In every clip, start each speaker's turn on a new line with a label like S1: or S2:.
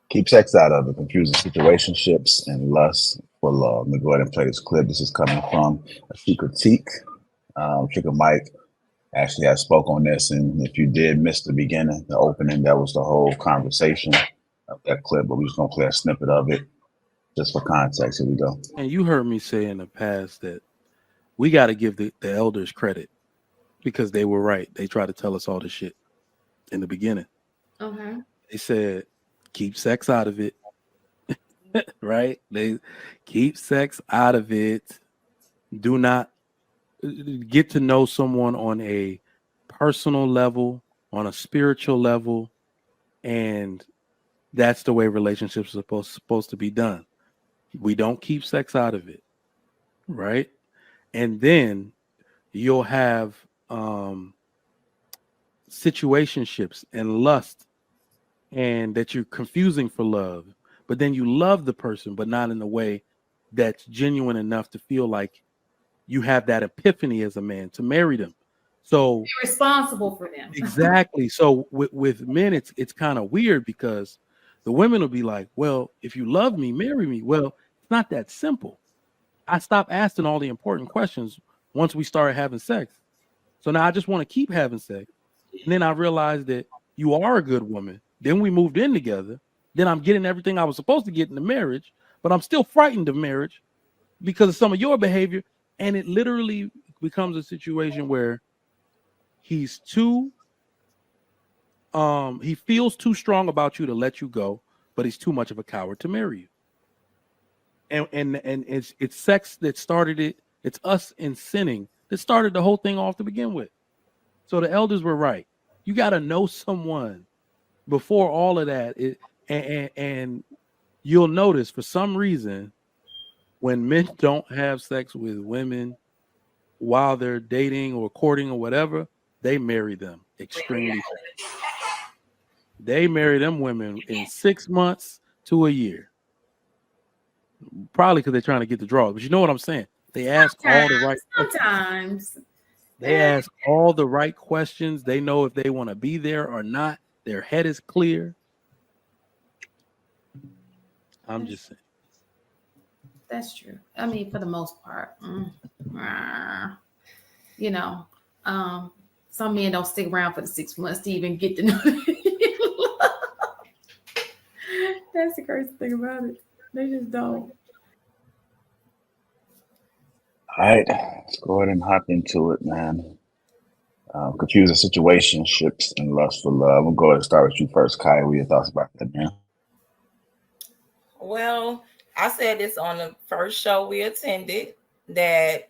S1: Keep sex out of it. Confusing situationships and lust for love. Let me go ahead and play this clip. This is coming from a She Critique. Chicken Mike actually I spoke on this, and if you did miss the beginning, the opening, that was the whole conversation of that clip, but we're just gonna play a snippet of it just for context. Here we go.
S2: And you heard me say in the past that we got to give the elders credit because they were right. They tried to tell us all this shit in the beginning.
S3: Okay.
S2: They said, keep sex out of it. Right? They keep sex out of it. Do not get to know someone on a personal level, on a spiritual level, and that's the way relationships are supposed to be done. We don't keep sex out of it, right? And then you'll have situationships and lust, and that you're confusing for love, but then you love the person, but not in a way that's genuine enough to feel like you have that epiphany as a man to marry them. So
S3: You're responsible for them.
S2: exactly. So with men, it's kind of weird because the women will be like, well, if you love me, marry me. Well, it's not that simple. I stopped asking all the important questions once we started having sex. So now I just want to keep having sex. And then I realized that you are a good woman. Then we moved in together. Then I'm getting everything I was supposed to get in the marriage, but I'm still frightened of marriage because of some of your behavior. And it literally becomes a situation where he's too he feels too strong about you to let you go, but he's too much of a coward to marry you. And it's sex that started it. It's us in sinning that started the whole thing off to begin with. So the elders were right. You got to know someone before all of that. And you'll notice for some reason when men don't have sex with women while they're dating or courting or whatever, they marry them extremely fast. They marry them women in 6 months to a year. Probably because they're trying to get the draw. But you know what I'm saying? They ask all the right
S3: Sometimes.
S2: They ask all the right questions. They know if they want to be there or not. Their head is clear. I'm just saying.
S3: That's true. I mean, for the most part. You know, some men don't stick around for the 6 months to even get to know. That's the crazy thing about it. They just don't.
S1: All right, let's go ahead and hop into it, man. Confusing situationships and lust for love. We'll go ahead and start with you first, Kai. What are your thoughts about that, man?
S4: Well, I said this on the first show we attended that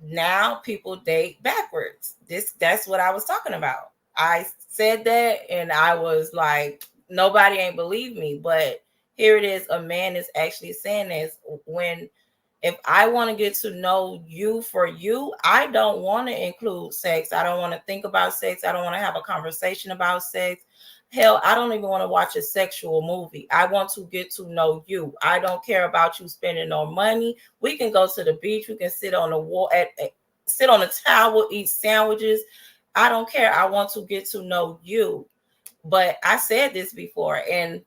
S4: now people date backwards. That's what I was talking about. I said that and I was like, nobody ain't believe me, but here it is. A man is actually saying this. If I want to get to know you for you, I don't want to include sex. I don't want to think about sex. I don't want to have a conversation about sex. Hell, I don't even want to watch a sexual movie. I want to get to know you. I don't care about you spending no money. We can go to the beach. We can sit on the wall, sit on a towel, eat sandwiches. I don't care. I want to get to know you. But I said this before, and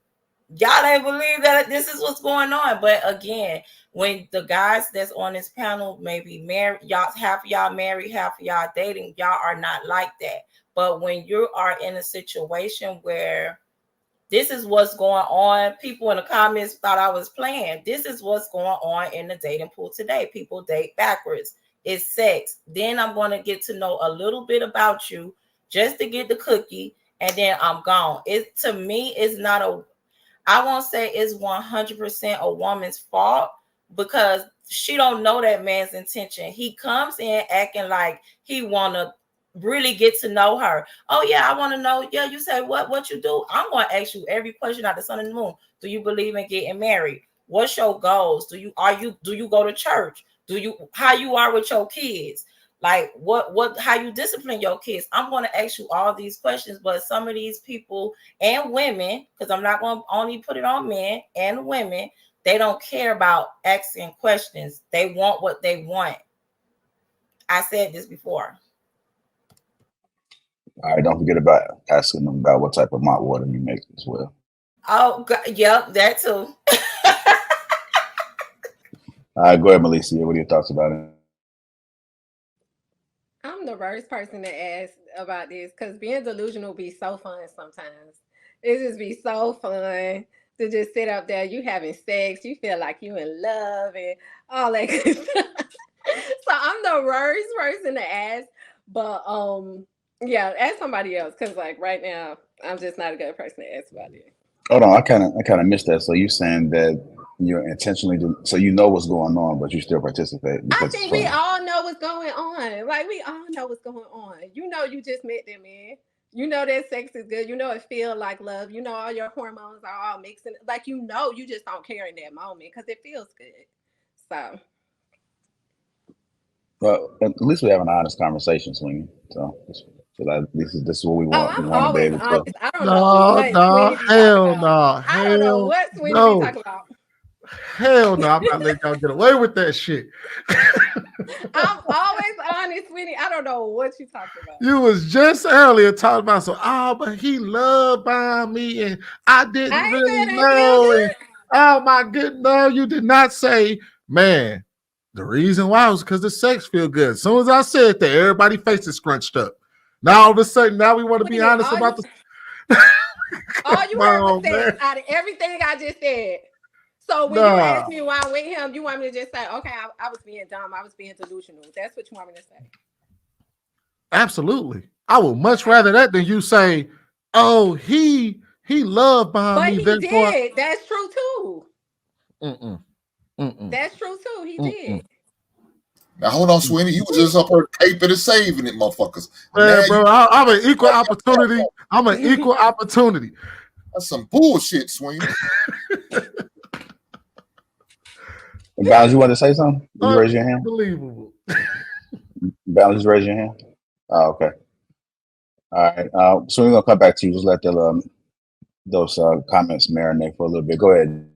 S4: y'all ain't believe that this is what's going on. But again, when the guys that's on this panel may be married, y'all, half of y'all married, half of y'all dating, y'all are not like that. But when you are in a situation where this is what's going on, people in the comments thought I was playing. This is what's going on in the dating pool today. People date backwards. It's sex. Then I'm going to get to know a little bit about you just to get the cookie, and then I'm gone. It to me is not a, I won't say it's 100% a woman's fault because she don't know that man's intention. He comes in acting like he want to really get to know her. Oh yeah, I want to know. Yeah, you say what you do? I'm going to ask you every question out the sun and the moon. Do you believe in getting married? What's your goals? Do you go to church? How you are with your kids? Like how you discipline your kids? I'm going to ask you all these questions, but some of these people and women, because I'm not going to only put it on men and women, they don't care about asking questions. They want what they want. I said this before.
S1: All right, don't forget about asking them about what type of malt water you make as well.
S4: Oh, yep, that too.
S1: All right, go ahead, Melissa. What are your thoughts about it?
S5: I'm the worst person to ask about this because being delusional be so fun sometimes. It just be so fun to just sit up there, you having sex, you feel like you in love and all that good stuff. So I'm the worst person to ask. But yeah, ask somebody else because like right now, I'm just not a good person to ask about it.
S1: Hold on, I kind of missed that. So you saying that you're intentionally so you know what's going on, but you still participate
S5: I
S1: because it's
S5: think we
S1: fun.
S5: all know what's going on. Like we all know what's going on. You know, you just met them, man. You know that sex is good. You know it feel like love. You know all your hormones are all mixing. Like you know, you just don't care in that moment because it feels good. So
S1: Well, at least we have an honest conversation, Sweeney. So that this is what we
S5: oh,
S1: want. We
S5: I'm
S1: want to be
S5: always
S1: able to.
S5: honest. I don't know
S6: No,
S5: what
S6: no,
S5: Sweeney be talking
S6: hell
S5: about.
S6: no,
S5: I don't know
S6: hell
S5: what Sweeney be
S6: no,
S5: talking about.
S6: hell no. I'm not letting y'all get away with that shit.
S5: I'm always honest, Sweeney. I don't know what you talking about.
S6: You was just earlier talking about but he loved by me and I didn't
S5: I ain't
S6: really
S5: said it feel
S6: know. And
S5: good.
S6: oh my goodness, no, you did not say, man. The reason why was because the sex feel good. As soon as I said that, everybody's faces scrunched up. Now all of a sudden, now we want to be
S5: Sweeney,
S6: honest about the.
S5: all you
S6: Come
S5: heard was
S6: on,
S5: sex
S6: man.
S5: out of everything I just said. So when you ask
S6: Nah,
S5: me why I'm with him, you want me to just say, okay, I was being dumb. I was being delusional. That's what you want me to say.
S6: absolutely. I would much
S5: Okay.
S6: rather that than you say, oh, he loved behind
S5: But
S6: me,
S5: he
S6: therefore.
S5: did. That's true too.
S6: Mm-mm, mm-mm,
S5: That's true too. He
S6: mm-mm.
S5: did.
S7: Now hold on, Sweeney. You was just up here caping and saving it, motherfuckers. And now
S6: Man,
S7: you
S6: bro, I'm an equal opportunity. I'm an equal opportunity.
S7: that's some bullshit, Sweeney.
S1: Balance, you want to say something? Did you raise your hand?
S6: Unbelievable.
S1: Balance, you raise your hand. Oh, okay. All right. So we're gonna come back to you. Just let those comments marinate for a little bit. Go ahead,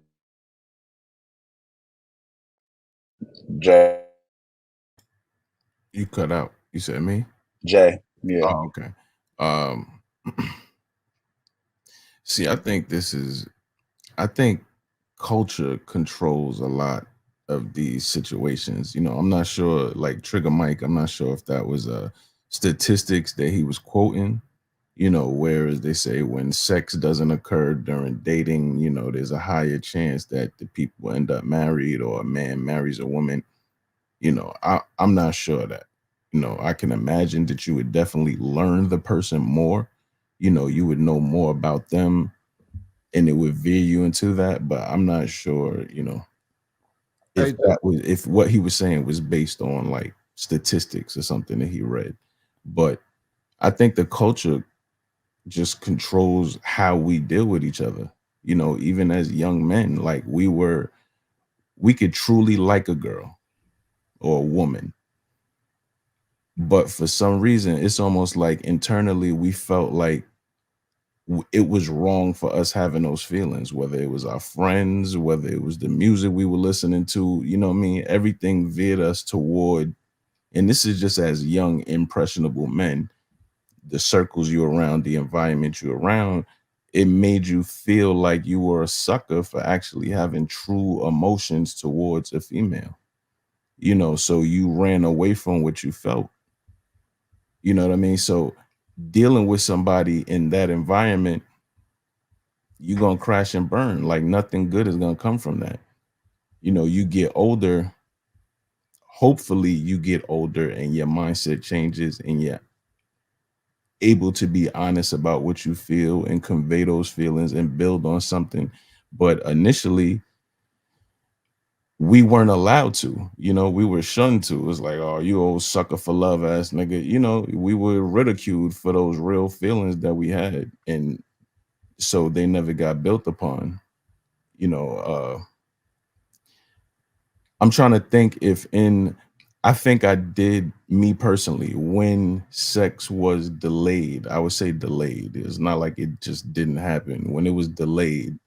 S1: Jay.
S8: You cut out. You said me?
S1: Jay. Yeah.
S8: Oh, okay. Um, see, I think culture controls a lot of these situations. You know, I'm not sure, like Trigger Mike, I'm not sure if that was statistics that he was quoting, you know, whereas they say when sex doesn't occur during dating, you know, there's a higher chance that the people end up married or a man marries a woman. You know, I'm not sure of that. You know, I can imagine that you would definitely learn the person more. You know, you would know more about them and it would veer you into that. But I'm not sure, you know,
S6: Hey,
S8: if what he was saying was based on like statistics or something that he read. But I think the culture just controls how we deal with each other. You know, even as young men, like we could truly like a girl or a woman, but for some reason it's almost like internally we felt like it was wrong for us having those feelings, whether it was our friends, whether it was the music we were listening to, you know what I mean? Everything veered us toward, and this is just as young impressionable men, the circles you're around, the environment you're around, it made you feel like you were a sucker for actually having true emotions towards a female, you know, so you ran away from what you felt. You know what I mean? So dealing with somebody in that environment, you're gonna crash and burn. Like nothing good is gonna come from that. You know, you get older, hopefully you get older and your mindset changes and you're able to be honest about what you feel and convey those feelings and build on something. But initially, we weren't allowed to, you know, we were shunned to. It was like, oh, you old sucker for love ass nigga. You know, we were ridiculed for those real feelings that we had. And so they never got built upon. You know, I'm trying to think if I think I did, me personally, when sex was delayed, I would say delayed. It's not like it just didn't happen. When it was delayed,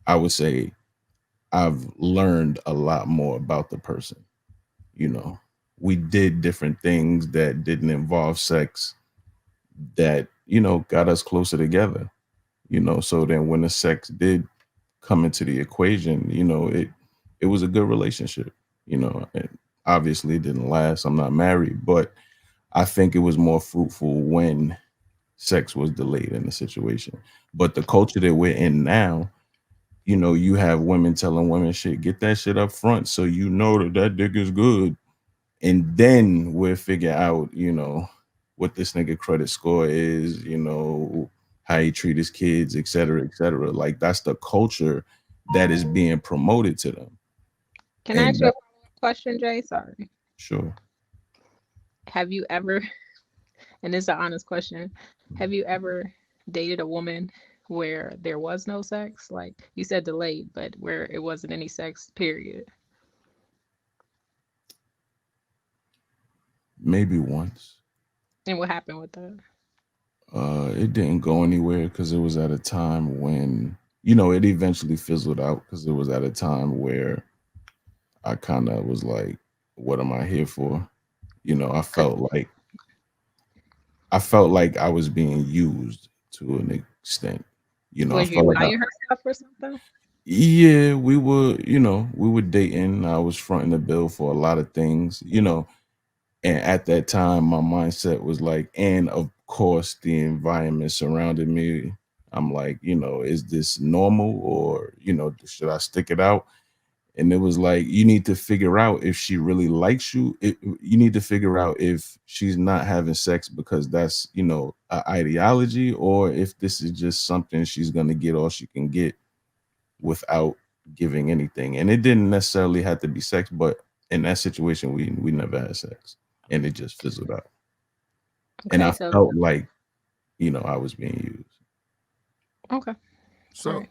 S8: I would say I've learned a lot more about the person. You know, we did different things that didn't involve sex that, you know, got us closer together, you know. So then when the sex did come into the equation, you know, it was a good relationship, you know, and obviously it didn't last. I'm not married, but I think it was more fruitful when sex was delayed in the situation. But the culture that we're in now, you know, you have women telling women shit, get that shit up front so you know that dick is good. And then we'll figure out, you know, what this nigga credit score is, you know, how he treat his kids, et cetera, et cetera. Like that's the culture that is being promoted to them.
S5: Can I ask you a question, Jay? Sorry.
S8: Sure.
S5: Have you ever, and this is an honest question, have you ever dated a woman where there was no sex? Like you said delayed, but where it wasn't any sex, period?
S8: Maybe once.
S5: And what happened with that?
S8: It didn't go anywhere because it was at a time when, you know, it eventually fizzled out because it was at a time where I kind of was like, what am I here for? You know, I felt like I was being used to an extent. You know, I
S5: Was you
S8: felt like
S5: buying her stuff or something?
S8: yeah, we were dating. I was fronting the bill for a lot of things, you know. And at that time, my mindset was like, and of course, the environment surrounded me. I'm like, you know, is this normal or, you know, should I stick it out? And it was like, you need to figure out if she really likes you. You need to figure out if she's not having sex because that's, you know, an ideology, or if this is just something she's going to get all she can get without giving anything. And it didn't necessarily have to be sex, but in that situation, we never had sex. And it just fizzled out. And
S5: Okay,
S8: I
S5: so
S8: felt like, you know, I was being used.
S5: okay.
S6: So
S5: All right.